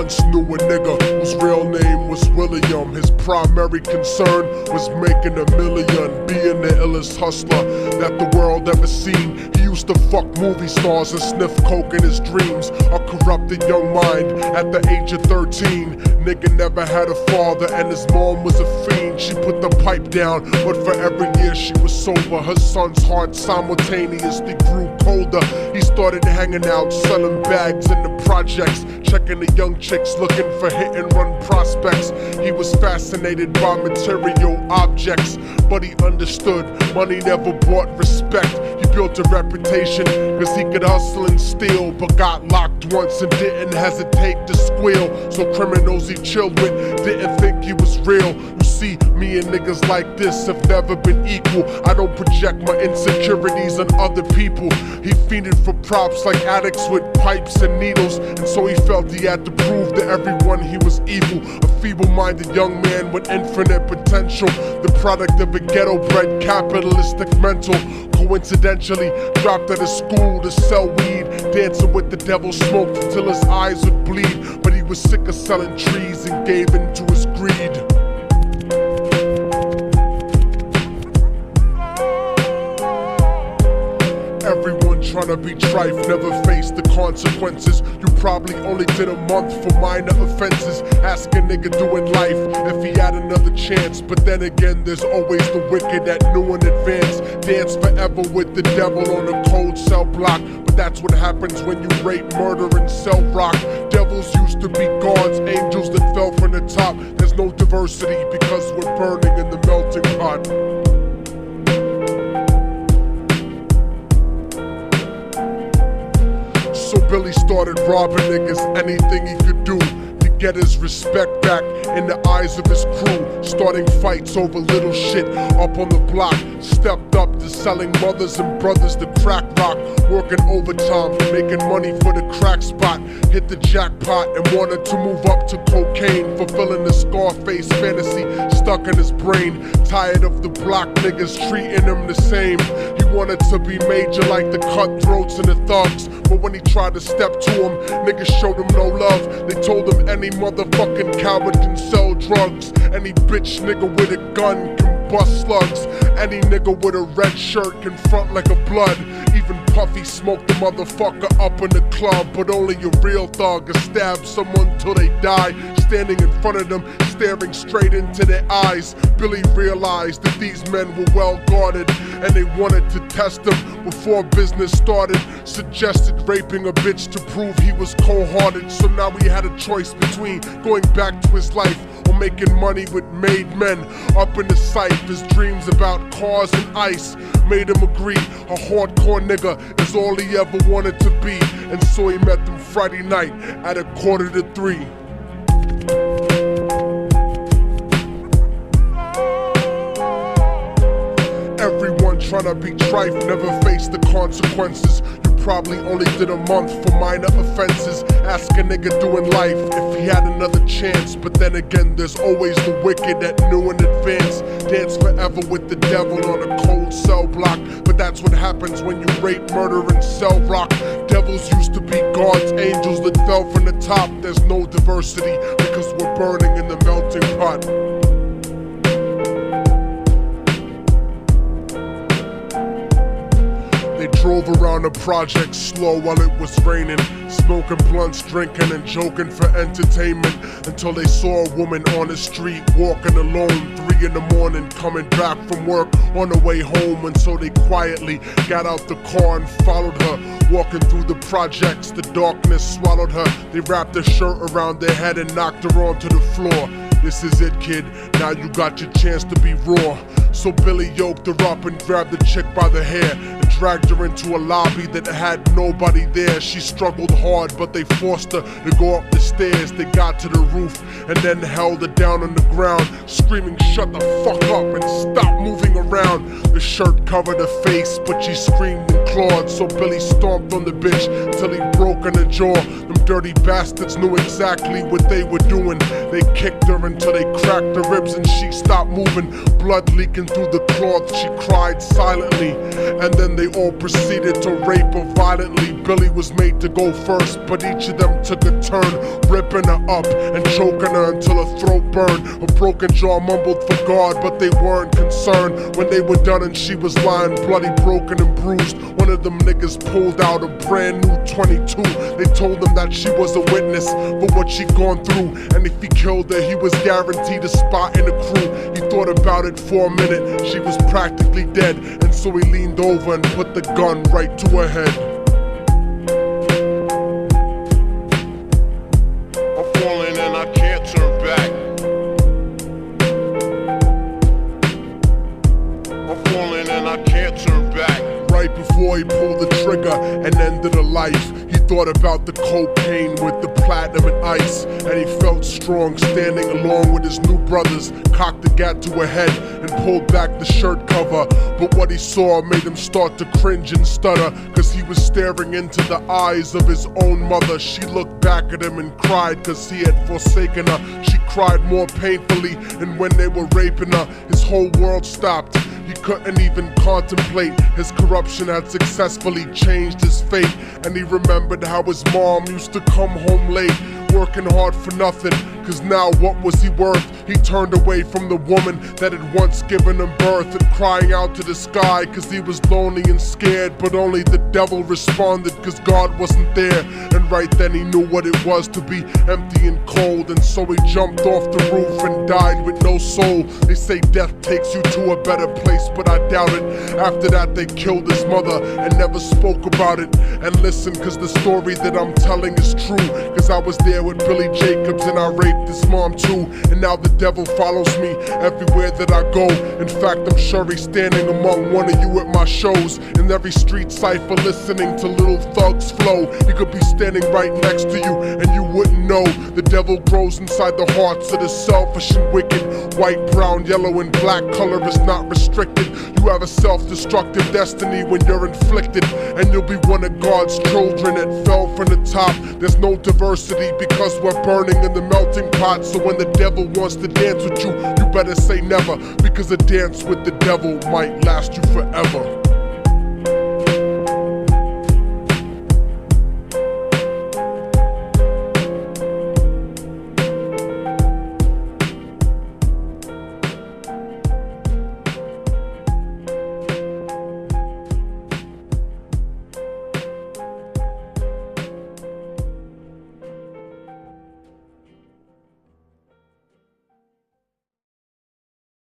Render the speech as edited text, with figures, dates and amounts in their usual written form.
once knew a nigga whose real name was William. His primary concern was making $1 million, being the illest hustler that the world ever seen. He used to fuck movie stars and sniff coke in his dreams. A corrupted young mind at the age of 13. Nigga never had a father and his mom was a fiend. She put the pipe down, but for every year she was sober. Her son's heart simultaneously grew colder. He started hanging out, selling bags in the projects, checking the young chicks looking for hit and run prospects. He was fascinated by material objects, but he understood money never bought respect. He built a reputation cause he could hustle and steal, but got locked once and didn't hesitate to squeal. So criminals he chilled with didn't think he was real. You see, me and niggas like this have never been equal. I don't project my insecurities on other people. He fiended for props like addicts with pipes and needles, and so he felt he had to prove to everyone he was evil. A feeble-minded young man with infinite potential, the product of a ghetto-bred capitalistic mental. Coincidentally, dropped out of school to sell weed, dancing with the devil, smoked until his eyes would bleed. But he was sick of selling trees and gave in to his greed. Everyone tryna be trife, never faced the consequences. You probably only did a month for minor offenses. Ask a nigga doing life if he had another chance. But then again, there's always the wicked that knew in advance. Dance forever with the devil on a cold cell block. But that's what happens when you rape, murder, and sell rock. Devils used to be gods, angels that fell from the top. There's no diversity because we're burning in the melting pot. So Billy started robbing niggas, anything he could do to get his respect back in the eyes of his crew. Starting fights over little shit up on the block. Stepped up to selling mothers and brothers the crack rock. Working overtime, making money for the crack spot. Hit the jackpot and wanted to move up to cocaine. Fulfilling the Scarface fantasy stuck in his brain. Tired of the block niggas treating him the same. He wanted to be major like the cutthroats and the thugs. But when he tried to step to him, niggas showed him no love. They told him any motherfucking coward can sell drugs. Any bitch nigga with a gun can bust slugs. Any nigga with a red shirt can front like a blood. Even Puffy smoked the motherfucker up in the club. But only a real thug can stab someone till they die. Standing in front of them, staring straight into their eyes, Billy realized that these men were well guarded, and they wanted to test him before business started. Suggested raping a bitch to prove he was cold-hearted. So now he had a choice between going back to his life or making money with made men. Up in the sight, his dreams about cars and ice made him agree a hardcore nigga is all he ever wanted to be. And so he met them Friday night at 2:45. Everyone tryna be trife, never face the consequences. You probably only did a month for minor offenses. Ask a nigga doing life if he had another chance. But then again, there's always the wicked that knew in advance. Dance forever with the devil on a cold cell block. But that's what happens when you rape, murder, and sell rock. Devils used to be gods, angels that fell from the top. There's no diversity because we're burning in the melting pot. They drove around the project slow while it was raining, smoking blunts, drinking and joking for entertainment, until they saw a woman on the street walking alone, 3 in the morning, coming back from work on the way home. And so they quietly got out the car and followed her, walking through the projects. The darkness swallowed her. They wrapped her shirt around their head and knocked her onto the floor. This is it, kid, now you got your chance to be raw. So Billy yoked her up and grabbed the chick by the hair and dragged her into a lobby that had nobody there. She struggled hard, but they forced her to go up the stairs. They got to the roof and then held her down on the ground, screaming, "Shut the fuck up and stop moving around." The shirt covered her face, but she screamed and clawed. So Billy stomped on the bitch till he broke in her jaw. Them dirty bastards knew exactly what they were doing. They kicked her until they cracked her ribs and she stopped stop moving, blood leaking through the cloth. She cried silently, and then they all proceeded to rape her violently. Billy was made to go first, but each of them took a turn, ripping her up and choking her until her throat burned. Her broken jaw mumbled for God, but they weren't concerned. When they were done and she was lying bloody, broken and bruised, one of them niggas pulled out a brand new 22. They told him that she was a witness for what she'd gone through, and if he killed her, he was guaranteed a spot in the crew. He thought about it for a minute, she was practically dead, and so he leaned over and put the gun right to her head. I'm falling and I can't turn back. I'm falling and I can't turn back. Right before he pulled the trigger and ended her life, he thought about the cocaine with the platinum and ice, and he felt strong standing along with his new brothers, cocked the gat to her head and pulled back the shirt cover. But what he saw made him start to cringe and stutter, cause he was staring into the eyes of his own mother. She looked back at him and cried cause he had forsaken her. She cried more painfully, and when they were raping her, his whole world stopped. He couldn't even contemplate. His corruption had successfully changed his fate, and he remembered how his mom used to come home late, working hard for nothing, cause now what was he worth? He turned away from the woman that had once given him birth, and crying out to the sky cause he was lonely and scared, but only the devil responded cause God wasn't there. And right then he knew what it was to be empty and cold, and so he jumped off the roof and died with no soul. They say death takes you to a better place, but I doubt it. After that they killed his mother and never spoke about it. And listen, cause the story that I'm telling is true, cause I was there with Billy Jacobs and I raped his mom too. And now the devil follows me everywhere that I go. In fact, I'm sure he's standing among one of you at my shows, in every street cipher listening to Little Thug's flow. He could be standing right next to you and you wouldn't know. The devil grows inside the hearts of the selfish and wicked. White, brown, yellow and black color is not restricted. You have a self-destructive destiny when you're inflicted, and you'll be one of God's children that fell from the top. There's no diversity because we're burning in the melting pot. So when the devil wants to dance with you, you better say never, because a dance with the devil might last you forever.